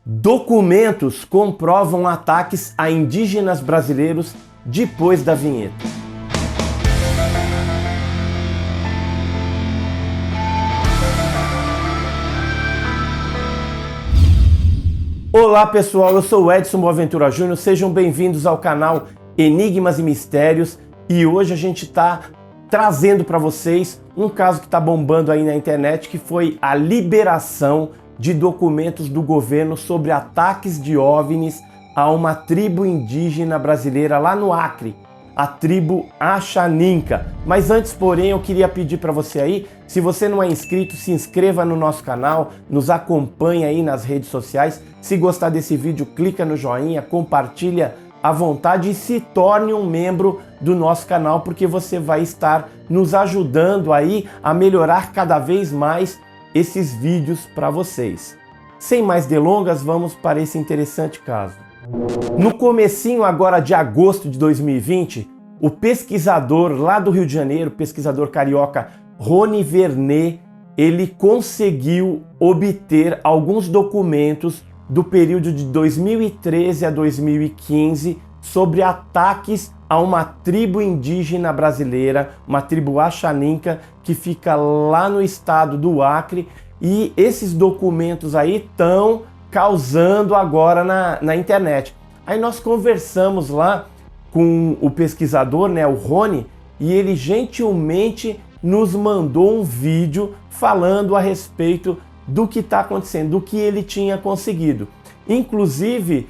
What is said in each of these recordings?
Documentos comprovam ataques a indígenas brasileiros depois da vinheta. Olá pessoal, eu sou o Edson Boaventura Júnior, sejam bem-vindos ao canal Enigmas e Mistérios e hoje a gente está trazendo para vocês um caso que está bombando aí na internet, que foi a liberação de documentos do governo sobre ataques de OVNIs a uma tribo indígena brasileira lá no Acre, a tribo Axaninca. Mas antes, porém, eu queria pedir para você aí, se você não é inscrito, se inscreva no nosso canal, nos acompanhe aí nas redes sociais. Se gostar desse vídeo, clica no joinha, compartilha à vontade e se torne um membro do nosso canal, porque você vai estar nos ajudando aí a melhorar cada vez mais esses vídeos para vocês. Sem mais delongas, vamos para esse interessante caso. No comecinho agora de agosto de 2020, o pesquisador lá do Rio de Janeiro, pesquisador carioca Rony Vernet, ele conseguiu obter alguns documentos do período de 2013 a 2015 sobre ataques a uma tribo indígena brasileira, uma tribo Axaninca, que fica lá no estado do Acre, e esses documentos aí estão causando agora na internet. Aí nós conversamos lá com o pesquisador, né, o Rony, e ele gentilmente nos mandou um vídeo falando a respeito do que está acontecendo, do que ele tinha conseguido. Inclusive,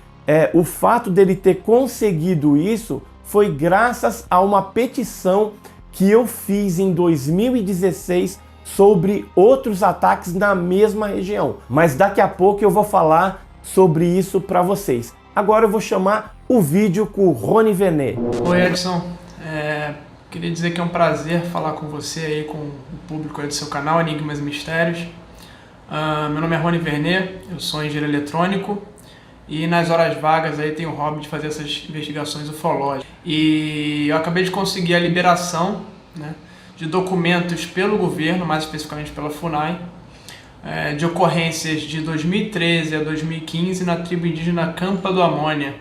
o fato dele ter conseguido isso foi graças a uma petição que eu fiz em 2016 sobre outros ataques na mesma região. Mas daqui a pouco eu vou falar sobre isso para vocês. Agora eu vou chamar o vídeo com o Rony Vernet. Oi Edson, queria dizer que é um prazer falar com você aí, com o público aí do seu canal Enigmas e Mistérios. Meu nome é Rony Vernet, eu sou engenheiro eletrônico e nas horas vagas aí tenho o hobby de fazer essas investigações ufológicas. E eu acabei de conseguir a liberação, né, de documentos pelo governo, mais especificamente pela FUNAI, de ocorrências de 2013 a 2015 na tribo indígena Campa do Amônia,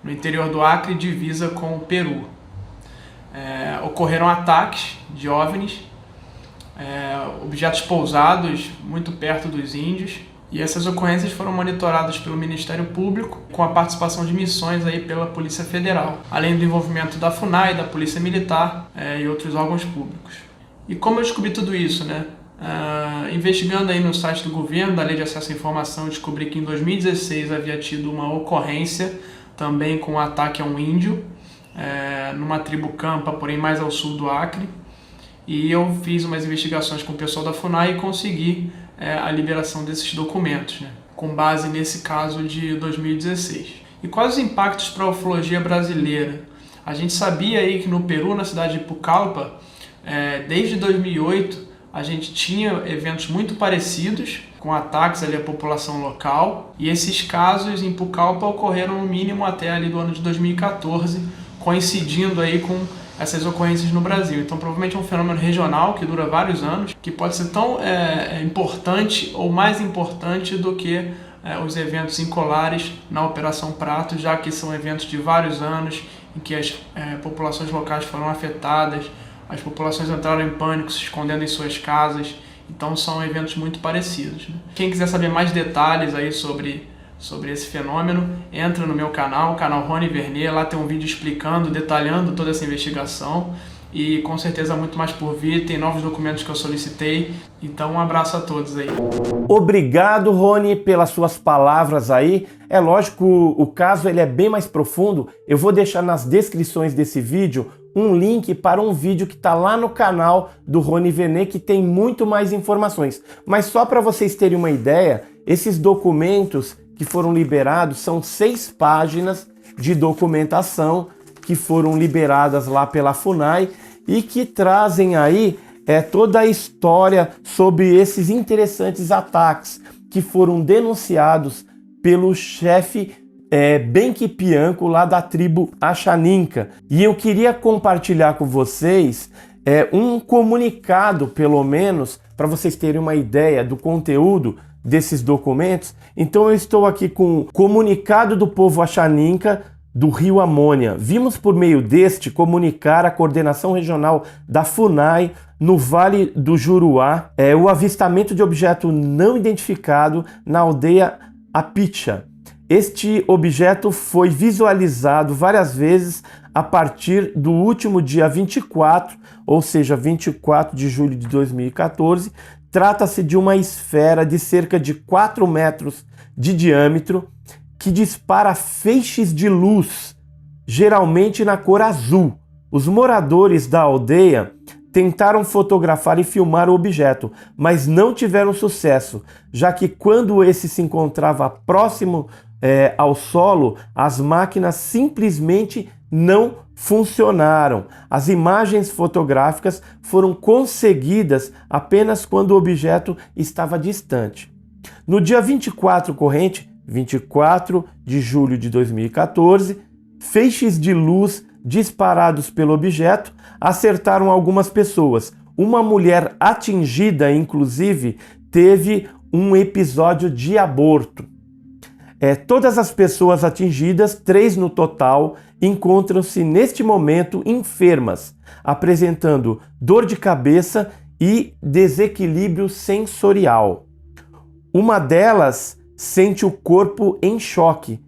no interior do Acre, divisa com o Peru. Ocorreram ataques de OVNIs, objetos pousados muito perto dos índios, e essas ocorrências foram monitoradas pelo Ministério Público, com a participação de missões aí pela Polícia Federal, além do envolvimento da FUNAI, da Polícia Militar e outros órgãos públicos. E como eu descobri tudo isso, né? Investigando aí no site do governo, da Lei de Acesso à Informação, eu descobri que em 2016 havia tido uma ocorrência também com um ataque a um índio, numa tribo Campa, porém mais ao sul do Acre. E eu fiz umas investigações com o pessoal da FUNAI e consegui a liberação desses documentos, né, com base nesse caso de 2016. E quais os impactos para a ufologia brasileira? A gente sabia aí que no Peru, na cidade de Pucallpa, desde 2008, a gente tinha eventos muito parecidos, com ataques ali à população local, e esses casos em Pucallpa ocorreram no mínimo até ali do ano de 2014, coincidindo aí com essas ocorrências no Brasil. Então provavelmente é um fenômeno regional que dura vários anos, que pode ser tão importante ou mais importante do que os eventos incolares na Operação Prato, já que são eventos de vários anos em que as populações locais foram afetadas, as populações entraram em pânico, se escondendo em suas casas. Então são eventos muito parecidos, né? Quem quiser saber mais detalhes aí sobre esse fenômeno, entra no meu canal, o canal Rony Vernet. Lá tem um vídeo explicando, detalhando toda essa investigação, e com certeza muito mais por vir, tem novos documentos que eu solicitei. Então um abraço a todos aí. Obrigado, Rony, pelas suas palavras aí. É lógico, o caso ele é bem mais profundo. Eu vou deixar nas descrições desse vídeo um link para um vídeo que está lá no canal do Rony Vernet, que tem muito mais informações. Mas só para vocês terem uma ideia, esses documentos que foram liberados são 6 páginas de documentação que foram liberadas lá pela FUNAI e que trazem aí toda a história sobre esses interessantes ataques que foram denunciados pelo chefe Benki Pianco, lá da tribo Axaninca. E eu queria compartilhar com vocês um comunicado, pelo menos, para vocês terem uma ideia do conteúdo desses documentos. Então eu estou aqui com o comunicado do povo Axaninca do Rio Amônia. Vimos por meio deste comunicar a coordenação regional da FUNAI no Vale do Juruá o avistamento de objeto não identificado na aldeia Apicha. Este objeto foi visualizado várias vezes a partir do último dia 24, ou seja, 24 de julho de 2014. Trata-se de uma esfera de cerca de 4 metros de diâmetro que dispara feixes de luz, geralmente na cor azul. Os moradores da aldeia tentaram fotografar e filmar o objeto, mas não tiveram sucesso, já que quando esse se encontrava próximo ao solo, as máquinas simplesmente não funcionaram. As imagens fotográficas foram conseguidas apenas quando o objeto estava distante. No dia 24 corrente, 24 de julho de 2014, feixes de luz disparados pelo objeto acertaram algumas pessoas. Uma mulher atingida, inclusive, teve um episódio de aborto. Todas as pessoas atingidas, 3 no total, encontram-se neste momento enfermas, apresentando dor de cabeça e desequilíbrio sensorial. Uma delas sente o corpo em choque,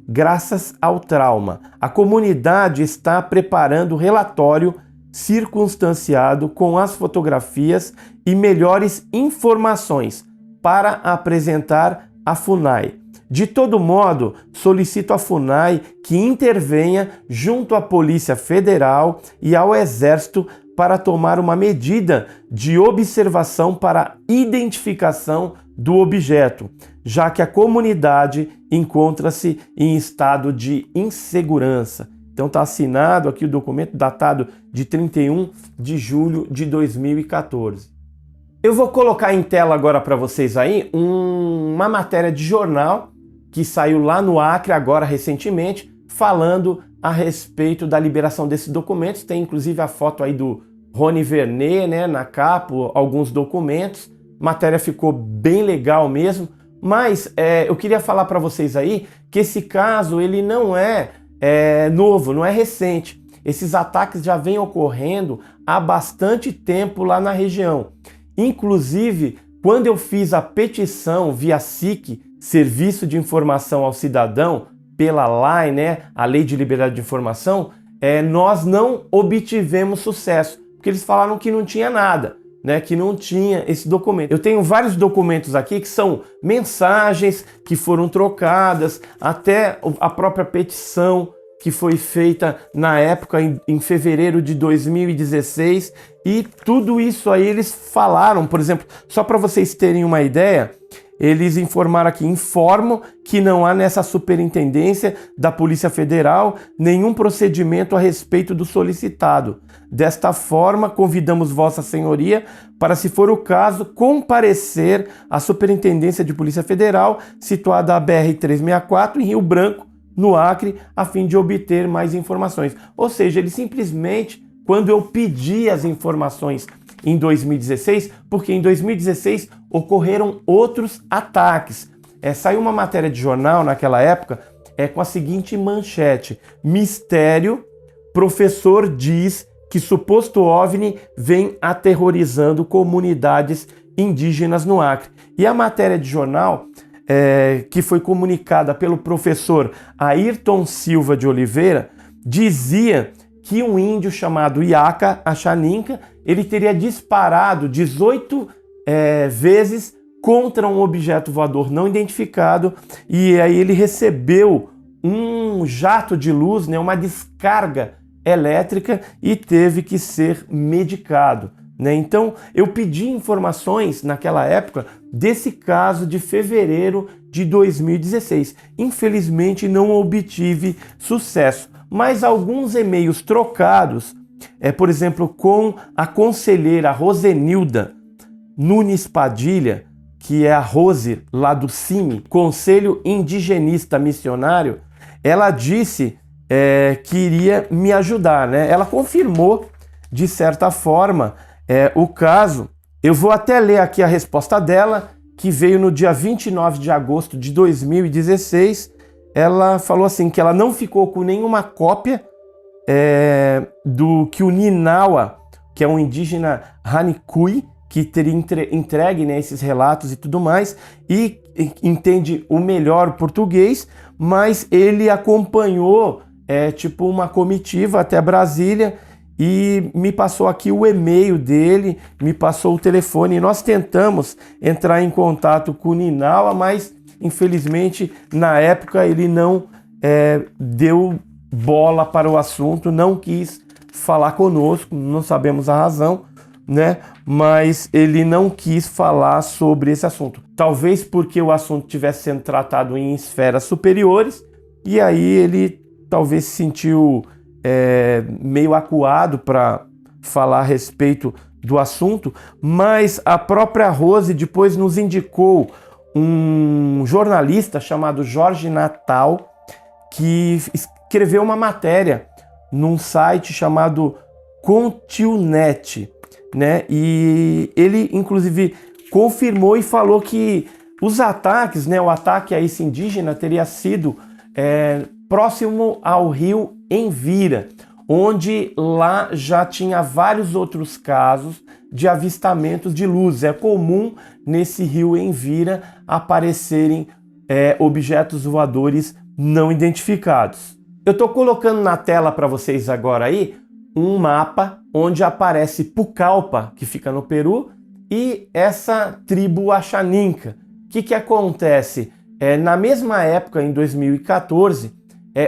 graças ao trauma. A comunidade está preparando relatório circunstanciado com as fotografias e melhores informações para apresentar à FUNAI. De todo modo, solicito à FUNAI que intervenha junto à Polícia Federal e ao Exército para tomar uma medida de observação para identificação do objeto, já que a comunidade encontra-se em estado de insegurança. Então está assinado aqui o documento datado de 31 de julho de 2014. Eu vou colocar em tela agora para vocês aí uma matéria de jornal que saiu lá no Acre agora recentemente, falando a respeito da liberação desses documentos. Tem inclusive a foto aí do Rony Vernet, né, na capa, alguns documentos. A matéria ficou bem legal mesmo, mas eu queria falar para vocês aí que esse caso ele não é novo, não é recente. Esses ataques já vêm ocorrendo há bastante tempo lá na região. Inclusive, quando eu fiz a petição via SIC, Serviço de Informação ao Cidadão, pela LAI, né, a Lei de Liberdade de Informação, nós não obtivemos sucesso, porque eles falaram que não tinha nada, né, que não tinha esse documento. Eu tenho vários documentos aqui que são mensagens que foram trocadas, até a própria petição que foi feita na época, em fevereiro de 2016, e tudo isso aí eles falaram, por exemplo, só para vocês terem uma ideia, eles informaram aqui, informam que não há nessa superintendência da Polícia Federal nenhum procedimento a respeito do solicitado. Desta forma, convidamos Vossa Senhoria para, se for o caso, comparecer à Superintendência de Polícia Federal, situada a BR-364, em Rio Branco, no Acre, a fim de obter mais informações. Ou seja, ele simplesmente, quando eu pedi as informações em 2016, porque em 2016 ocorreram outros ataques. Saiu uma matéria de jornal naquela época com a seguinte manchete: mistério, professor diz que suposto OVNI vem aterrorizando comunidades indígenas no Acre. E a matéria de jornal, que foi comunicada pelo professor Ayrton Silva de Oliveira, dizia que um índio chamado Iaca Axaninca, ele teria disparado 18 vezes contra um objeto voador não identificado, e aí ele recebeu um jato de luz, né, uma descarga elétrica, e teve que ser medicado, né? Então eu pedi informações naquela época desse caso de fevereiro de 2016. Infelizmente não obtive sucesso, mas alguns e-mails trocados, por exemplo, com a conselheira Rosenilda Nunes Padilha, que é a Rose lá do CIMI, Conselho Indigenista Missionário, ela disse que iria me ajudar, né? Ela confirmou, de certa forma, o caso. Eu vou até ler aqui a resposta dela, que veio no dia 29 de agosto de 2016. Ela falou assim que ela não ficou com nenhuma cópia do que o Ninawa, que é um indígena Ranikui, que teria entregue, né, esses relatos e tudo mais, e entende o melhor português, mas ele acompanhou tipo uma comitiva até Brasília e me passou aqui o e-mail dele, me passou o telefone, e nós tentamos entrar em contato com o Ninawa, mas infelizmente na época ele não deu bola para o assunto, não quis falar conosco, não sabemos a razão, né? Mas ele não quis falar sobre esse assunto. Talvez porque o assunto tivesse sendo tratado em esferas superiores, e aí ele talvez se sentiu meio acuado para falar a respeito do assunto, mas a própria Rose depois nos indicou um jornalista chamado Jorge Natal, que escreveu uma matéria num site chamado Contilnet, né? E ele, inclusive, confirmou e falou que os ataques, né, o ataque a esse indígena teria sido próximo ao rio Envira, onde lá já tinha vários outros casos de avistamentos de luzes. É comum nesse rio Envira aparecerem objetos voadores não identificados. Eu estou colocando na tela para vocês agora aí um mapa onde aparece Pucallpa, que fica no Peru, e essa tribo Axaninca. O que acontece? Na mesma época, em 2014,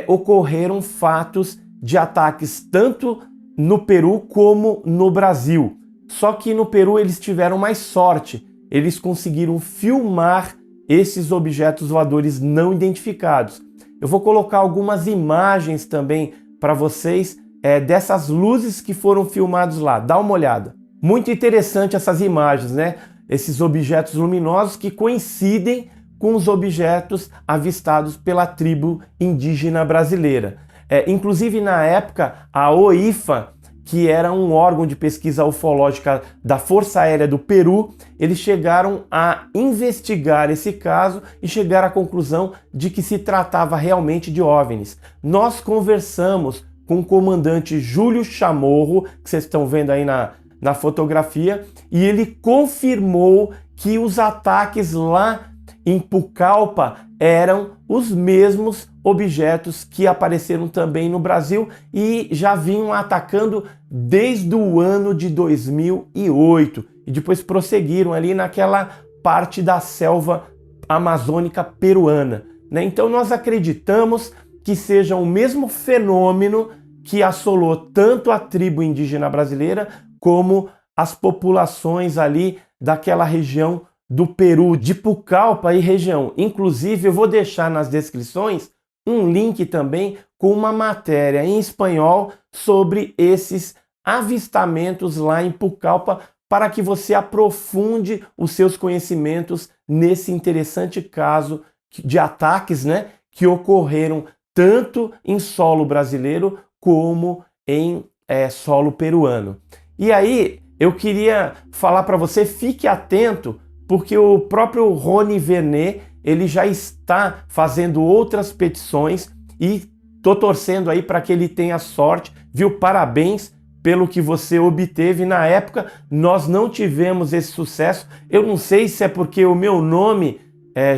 ocorreram fatos de ataques tanto no Peru como no Brasil. Só que no Peru eles tiveram mais sorte. Eles conseguiram filmar esses objetos voadores não identificados. Eu vou colocar algumas imagens também para vocês dessas luzes que foram filmados lá. Dá uma olhada. Muito interessante essas imagens, né? Esses objetos luminosos que coincidem com os objetos avistados pela tribo indígena brasileira. Inclusive, na época, a OIFA, que era um órgão de pesquisa ufológica da Força Aérea do Peru, eles chegaram a investigar esse caso e chegaram à conclusão de que se tratava realmente de OVNIs. Nós conversamos com o comandante Júlio Chamorro, que vocês estão vendo aí na fotografia, e ele confirmou que os ataques lá em Pucallpa eram os mesmos objetos que apareceram também no Brasil e já vinham atacando desde o ano de 2008 e depois prosseguiram ali naquela parte da selva amazônica peruana, né? Então nós acreditamos que seja o mesmo fenômeno que assolou tanto a tribo indígena brasileira como as populações ali daquela região do Peru, de Pucallpa e região. Inclusive, eu vou deixar nas descrições um link também com uma matéria em espanhol sobre esses avistamentos lá em Pucallpa, para que você aprofunde os seus conhecimentos nesse interessante caso de ataques, né, que ocorreram tanto em solo brasileiro como em solo peruano. E aí, eu queria falar para você, fique atento, porque o próprio Rony Vernet, ele já está fazendo outras petições e tô torcendo aí para que ele tenha sorte, viu? Parabéns pelo que você obteve. Na época, nós não tivemos esse sucesso. Eu não sei se é porque o meu nome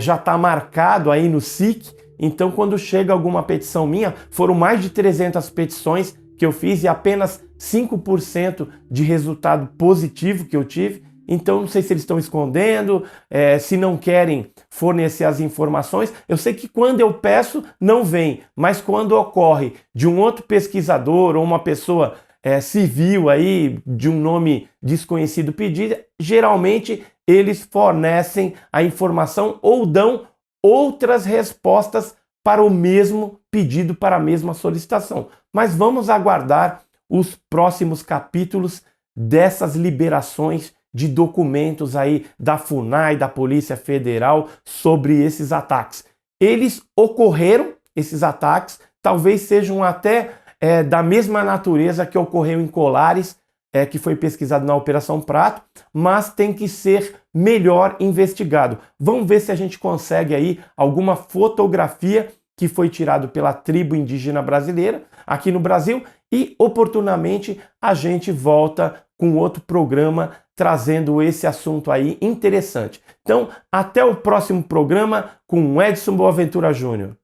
já está marcado aí no SIC, então quando chega alguma petição minha, foram mais de 300 petições que eu fiz e apenas 5% de resultado positivo que eu tive. Então, não sei se eles estão escondendo, se não querem fornecer as informações. Eu sei que quando eu peço, não vem. Mas quando ocorre de um outro pesquisador ou uma pessoa civil aí, de um nome desconhecido pedir, geralmente eles fornecem a informação ou dão outras respostas para o mesmo pedido, para a mesma solicitação. Mas vamos aguardar os próximos capítulos dessas liberações de documentos aí da FUNAI, da Polícia Federal, sobre esses ataques. Eles ocorreram, esses ataques, talvez sejam até da mesma natureza que ocorreu em Colares, que foi pesquisado na Operação Prato, mas tem que ser melhor investigado. Vamos ver se a gente consegue aí alguma fotografia que foi tirado pela tribo indígena brasileira aqui no Brasil e oportunamente a gente volta com outro programa trazendo esse assunto aí interessante. Então, até o próximo programa com Edson Boaventura Júnior.